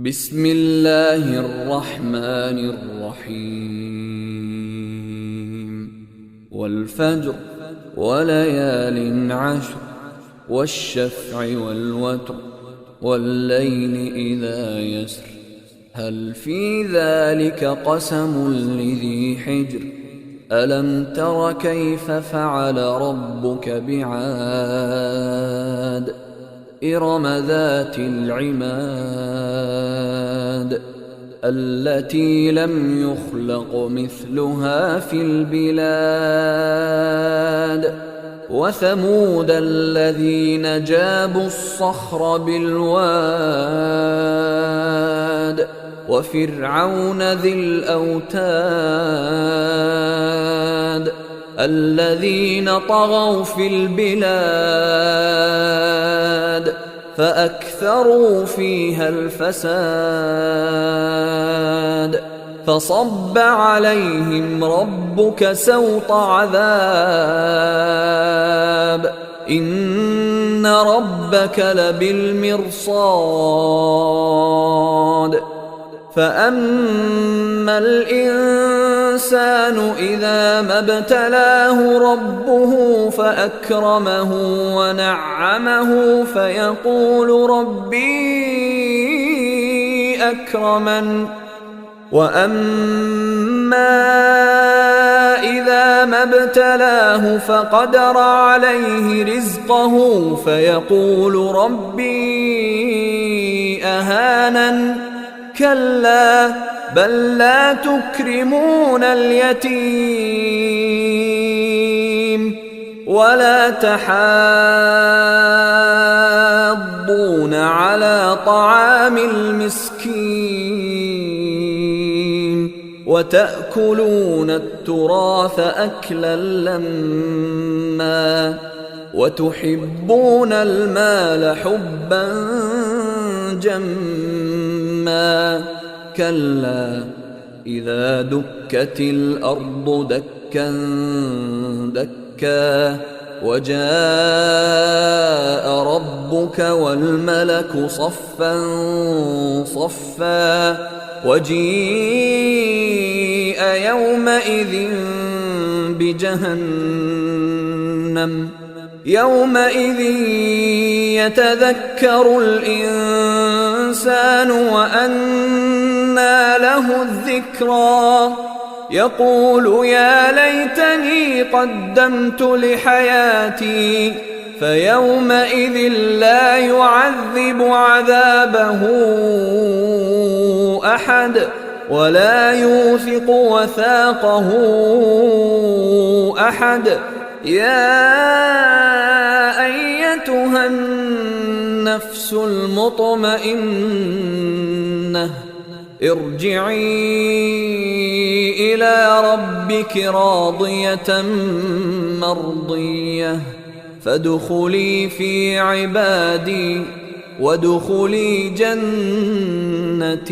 بسم الله الرحمن الرحيم والفجر وليال عشر والشفع والوتر والليل إذا يسر هل في ذلك قسم لذي حجر ألم تر كيف فعل ربك بعاد إرم ذات العماد التي لم يخلق مثلها في البلاد وثمود الذين جابوا الصخر بالواد وفرعون ذي الأوتاد الذين طغوا في البلاد فأكثروا فيها الفساد فصب عليهم ربك سوط عذاب إن ربك لبالمرصاد فأما الإنسان إذا ما ابتلاه ربه فأكرمه ونعمه فيقول ربي أكرمن وأما إذا ما ابتلاه فقدر عليه رزقه فيقول ربي أهانن كلا بل لا تكرمون اليتيم ولا تحاضون على طعام المسكين وتأكلون التراث أكلا لما وتحبون المال حبا جما كلا إذا دكت الأرض دكا دكا وجاء ربك والملك صفا صفا وجيء يومئذ بجهنم يومئذ يتذكر الإنسان وأنى له الذكرى يقول يا ليتني قدمت لحياتي فيومئذ لا يعذب عذابه أحد ولا يوثق وثاقه أحد يا أيتها النفس المطمئنة ارجعي إلى ربك راضية مرضية فادخلي في عبادي وادخلي جنتي.